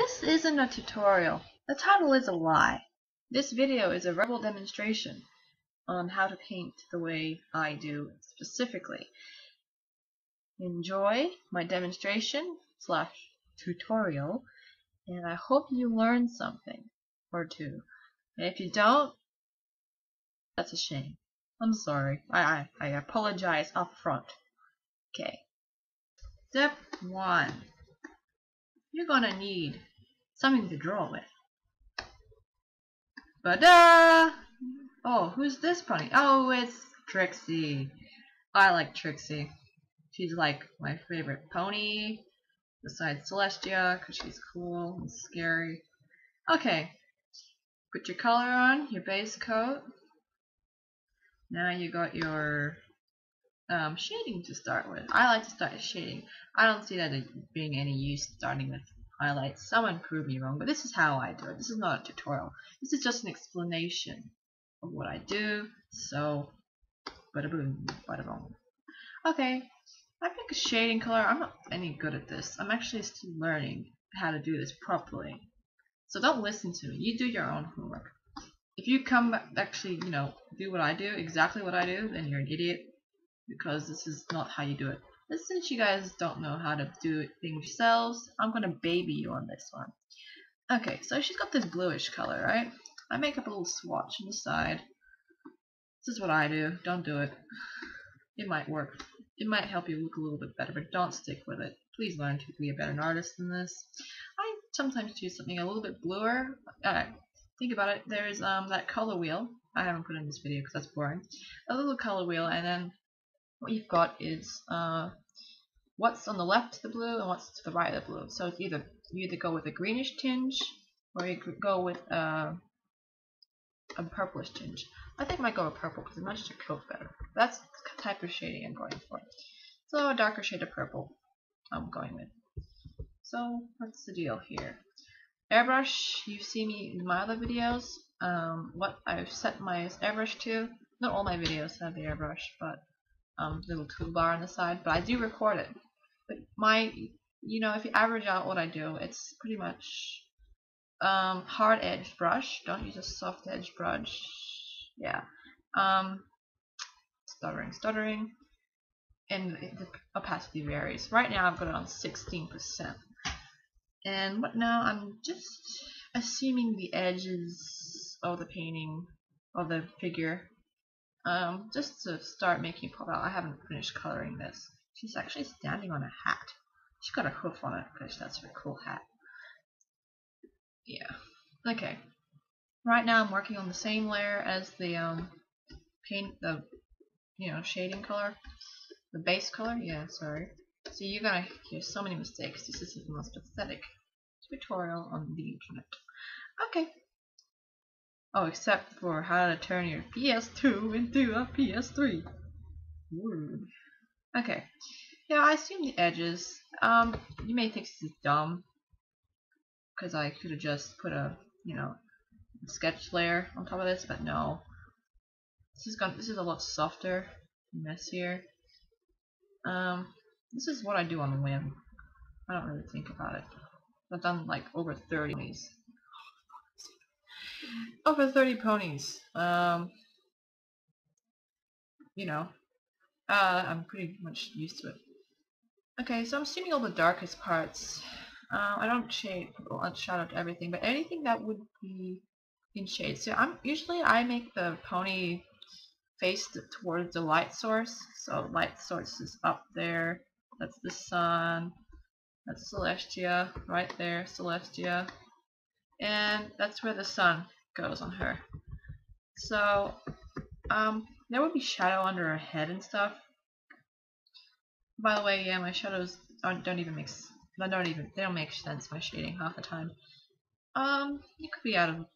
This isn't a tutorial. The title is a lie. This video is a verbal demonstration on how to paint the way I do specifically. Enjoy my demonstration / tutorial, and I hope you learn something or two. And if you don't, that's a shame. I'm sorry. I apologize up front. Okay. Step 1. You're gonna need something to draw with. Ba-da! Oh, who's this pony? Oh, it's Trixie. I like Trixie. She's like my favorite pony, besides Celestia, because she's cool and scary. Okay, put your color on, your base coat. Now you got your shading to start with. I like to start with shading. I don't see that being any use starting with highlights. Someone prove me wrong, but this is how I do it. This is not a tutorial. This is just an explanation of what I do. So, bada boom, bada boom. Okay, I pick a shading color. I'm not any good at this. I'm actually still learning how to do this properly. So don't listen to me. You do your own homework. If you come actually, do what I do, exactly what I do, then you're an idiot, because this is not how you do it. But since you guys don't know how to do things yourselves, I'm gonna baby you on this one. Okay, so she's got this bluish color, right? I make up a little swatch on the side. This is what I do. Don't do it. It might work. It might help you look a little bit better, but don't stick with it. Please learn to be a better artist than this. I sometimes choose something a little bit bluer. Think about it. There's that color wheel. I haven't put it in this video because that's boring. A little color wheel, and then what you've got is what's on the left of the blue and what's to the right of the blue. So it's you either go with a greenish tinge or you could go with a purplish tinge. I think I might go with purple because it matches your coat better. That's the type of shading I'm going for. So a darker shade of purple I'm going with. So what's the deal here? Airbrush, you've seen me in my other videos. What I've set my airbrush to. Not all my videos have the airbrush, but little toolbar on the side. But I do record it. But if you average out what I do, it's pretty much hard edge brush. Don't use a soft edge brush. Yeah. Stuttering. And the opacity varies. Right now I've got it on 16%. And now I'm just assuming the edges of the painting of the figure, just to start making pop out. I haven't finished coloring this. She's actually standing on a hat. She's got a hoof on it because that's her cool hat. Yeah. Okay. Right now I'm working on the same layer as the shading color, the base color. Yeah, sorry. So you're gonna hear so many mistakes. This is the most pathetic tutorial on the internet. Okay. Oh, except for how to turn your PS2 into a PS3. Word. Okay. Yeah, I assume the edges. You may think this is dumb because I could have just put a sketch layer on top of this, but no. This is a lot softer, messier. This is what I do on a whim. I don't really think about it. I've done like over 30 ponies. Over 30 ponies. I'm pretty much used to it. Okay, so I'm assuming all the darkest parts. I don't shadow to everything, but anything that would be in shade. So I make the pony face towards the light source. So light source is up there. That's the sun. That's Celestia, right there, Celestia. And that's where the sun goes on her. So, there would be shadow under her head and stuff. By the way, yeah, my shadows don't make sense, my shading half the time. It could be out of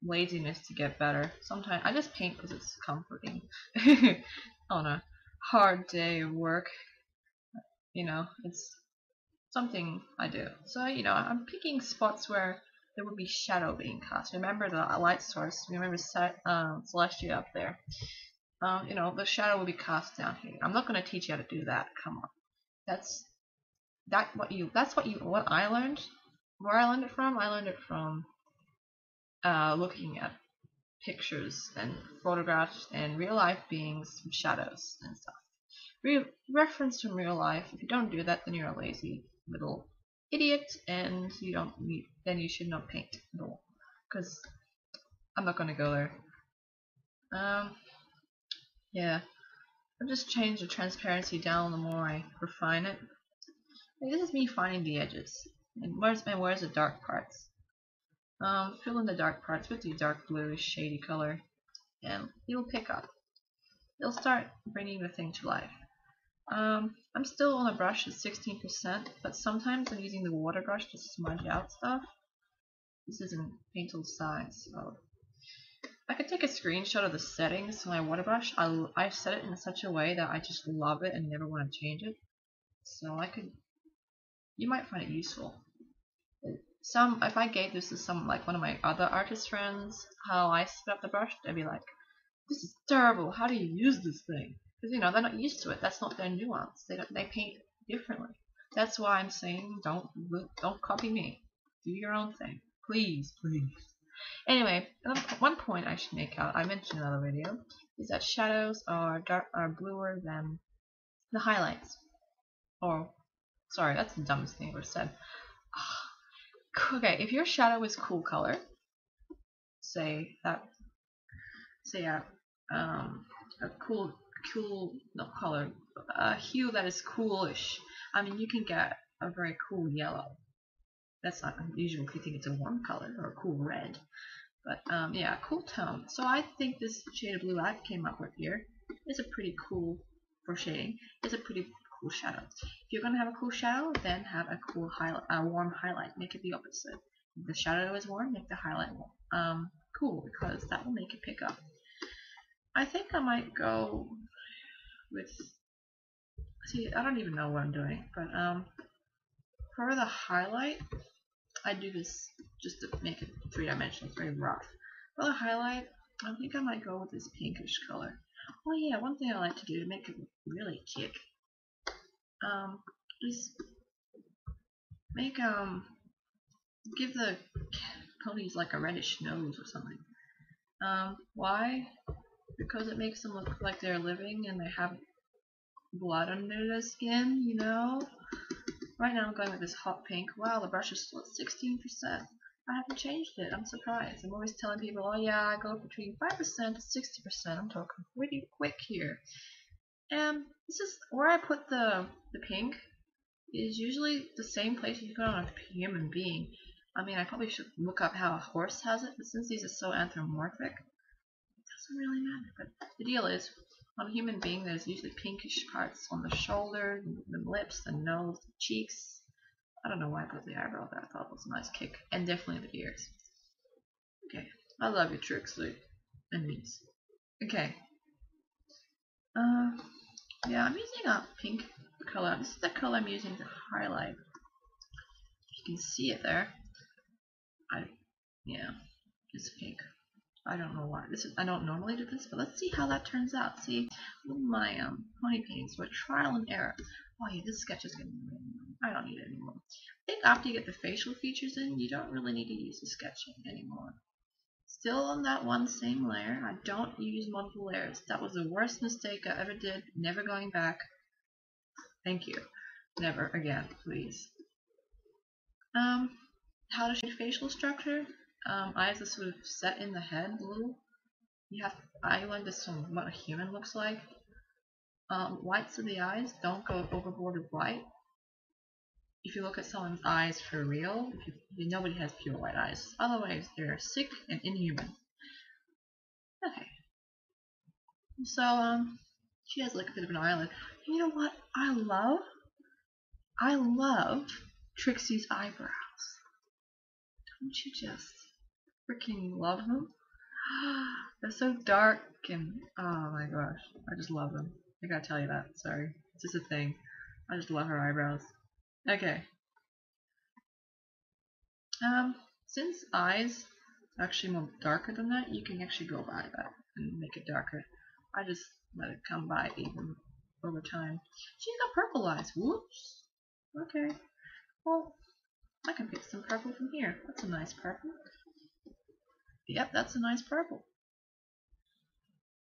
laziness to get better. Sometimes I just paint because it's comforting on a hard day of work. It's something I do. So, I'm picking spots where there would be shadow being cast. Remember the light source. Remember Celestia up there. The shadow will be cast down here. I'm not going to teach you how to do that. Come on. That's what I learned. Where I learned it from? I learned it from looking at pictures and photographs and real life beings with shadows and stuff. Reference from real life. If you don't do that, then you're a lazy little idiot, and then you should not paint at all. Because I'm not gonna go there. Yeah. I'll just change the transparency down the more I refine it. Like, this is me finding the edges. And where's the dark parts? Fill in the dark parts with the dark bluish shady color, and you'll pick up. You'll start bringing the thing to life. I'm still on a brush at 16%, but sometimes I'm using the water brush to smudge out stuff. This isn't Pllleaseee, so I could take a screenshot of the settings of my water brush. I've set it in such a way that I just love it and never want to change it. So you might find it useful. If I gave this to one of my other artist friends, how I set up the brush, they'd be like, "This is terrible. How do you use this thing?" Because they're not used to it. That's not their nuance. They paint differently. That's why I'm saying don't copy me. Do your own thing, please. Anyway, one point I should make out, I mentioned in another video, is that shadows are bluer than the highlights. Sorry, that's the dumbest thing I've ever said. Okay, if your shadow is cool color, say a hue that is coolish. I mean, you can get a very cool yellow. That's not unusual if you think it's a warm color, or a cool red. But yeah, cool tone. So I think this shade of blue I came up with here is a pretty cool, for shading, is a pretty cool shadow. If you're gonna have a cool shadow, then have a cool warm highlight. Make it the opposite. If the shadow is warm, make the highlight cool, because that will make it pick up. I think I might go with, I don't even know what I'm doing, but for the highlight, I do this just to make it three-dimensional, it's very rough. For the highlight, I think I might go with this pinkish color. Oh yeah, one thing I like to do to make it really kick, just give the ponies like a reddish nose or something. Why? Because it makes them look like they're living and they have blood under their skin, you know? Right now I'm going with this hot pink. Wow, the brush is still at 16%. I haven't changed it. I'm surprised. I'm always telling people, oh yeah, I go between 5% to 60%. I'm talking pretty quick here. And this is where I put the pink is usually the same place you put on a human being. I mean, I probably should look up how a horse has it, but since these are so anthropomorphic, it doesn't really matter. But the deal is, on a human being, there's usually pinkish parts on the shoulder, the lips, the nose, the cheeks. I don't know why I put the eyebrow there. I thought it was a nice kick. And definitely the ears. Okay. I love you, Pllleaseee. And Meats. Okay. Yeah, I'm using a pink color. This is the color I'm using to highlight. You can see it there. Yeah, it's pink. I don't know why. I don't normally do this, but let's see how that turns out. See, with my pony paintings were trial and error. Oh yeah, this sketch is getting I don't need it anymore. I think after you get the facial features in, you don't really need to use the sketching anymore. Still on that one same layer. I don't use multiple layers. That was the worst mistake I ever did. Never going back. Thank you. Never again, please. How to shade facial structure. Eyes are sort of set in the head a little. I learned this from what a human looks like. Whites of the eyes, don't go overboard with white. If you look at someone's eyes for real, nobody has pure white eyes. Otherwise, they're sick and inhuman. Okay. So, she has like a bit of an eyelid. You know what I love? I love Trixie's eyebrows. Don't you just freaking love them? They're so dark and oh my gosh, I just love them. I gotta tell you that. Sorry, it's just a thing. I just love her eyebrows. Okay. Since eyes are actually more darker than that, you can actually go by that and make it darker. I just let it come by even over time. She's got purple eyes. Whoops. Okay. Well, I can fix some purple from here. That's a nice purple. Yep, that's a nice purple.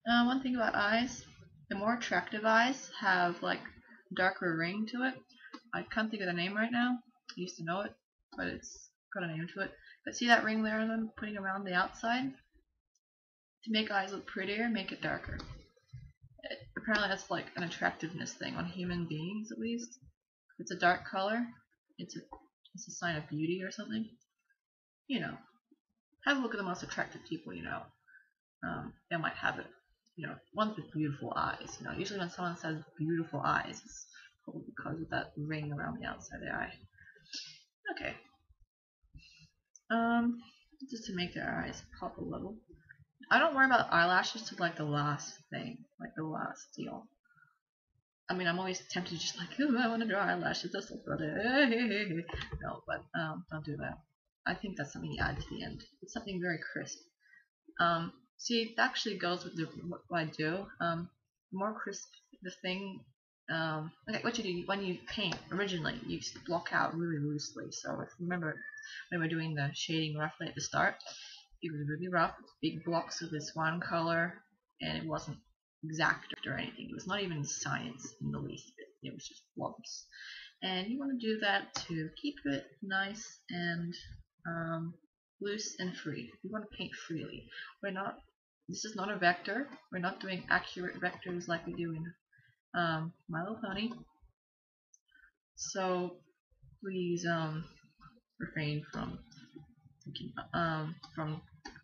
One thing about eyes, the more attractive eyes have like darker ring to it. I can't think of the name right now. I used to know it, but it's got a name to it. But see that ring there that I'm putting around the outside? To make eyes look prettier, make it darker. Apparently that's like an attractiveness thing on human beings, at least. If it's a dark color, it's a sign of beauty or something. You know, have a look at the most attractive people you know. They might have it. You know, ones with beautiful eyes. You know, usually when someone says beautiful eyes, it's probably because of that ring around the outside of the eye. Okay. Just to make their eyes pop a little. I don't worry about eyelashes to like the last thing, like the last deal. I mean, I'm always tempted to just like, oh, I want to draw eyelashes. That's so funny. No, but don't do that. I think that's something you add to the end. It's something very crisp. See, it actually goes with what I do. The more crisp the thing, okay, what you do when you paint originally, you block out really loosely. So if you remember when we were doing the shading roughly at the start, it was really rough, big blocks of this one color, and it wasn't exact or anything. It was not even science in the least bit. It was just blobs. And you want to do that to keep it nice and loose and free. You want to paint freely. This is not a vector. We're not doing accurate vectors like we do in My Little Pony. So please refrain from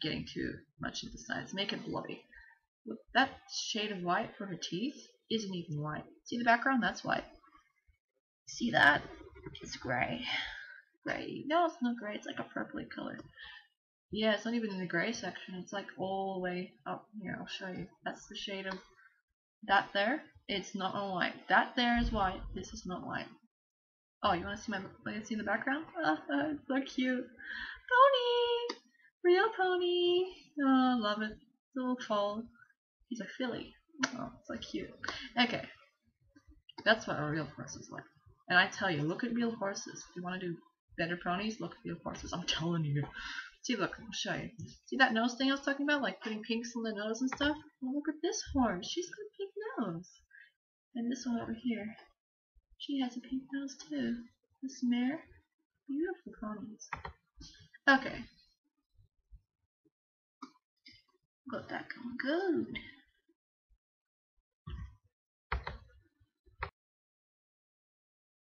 getting too much into science. Make it blobby. Look, that shade of white for her teeth isn't even white. See the background? That's white. See that? It's gray. Gray. No, it's not gray. It's like a purpley color. Yeah, it's not even in the gray section. It's like all the way up here. I'll show you. That's the shade of that there. It's not on white. That there is white. This is not white. Oh, you want to see the background? It's so cute. Pony! Real pony! Oh, I love it. It's a little fall. He's a filly. Oh, so cute. Okay. That's what a real horse is like. And I tell you, look at real horses. If you want to do better ponies, look at real horses. I'm telling you. See, look, I'll show you. See that nose thing I was talking about? Like putting pinks on the nose and stuff? Well, look at this horse. She's got a pink nose. And this one over here. She has a pink nose too. This mare. Beautiful ponies. Okay. Got that going good.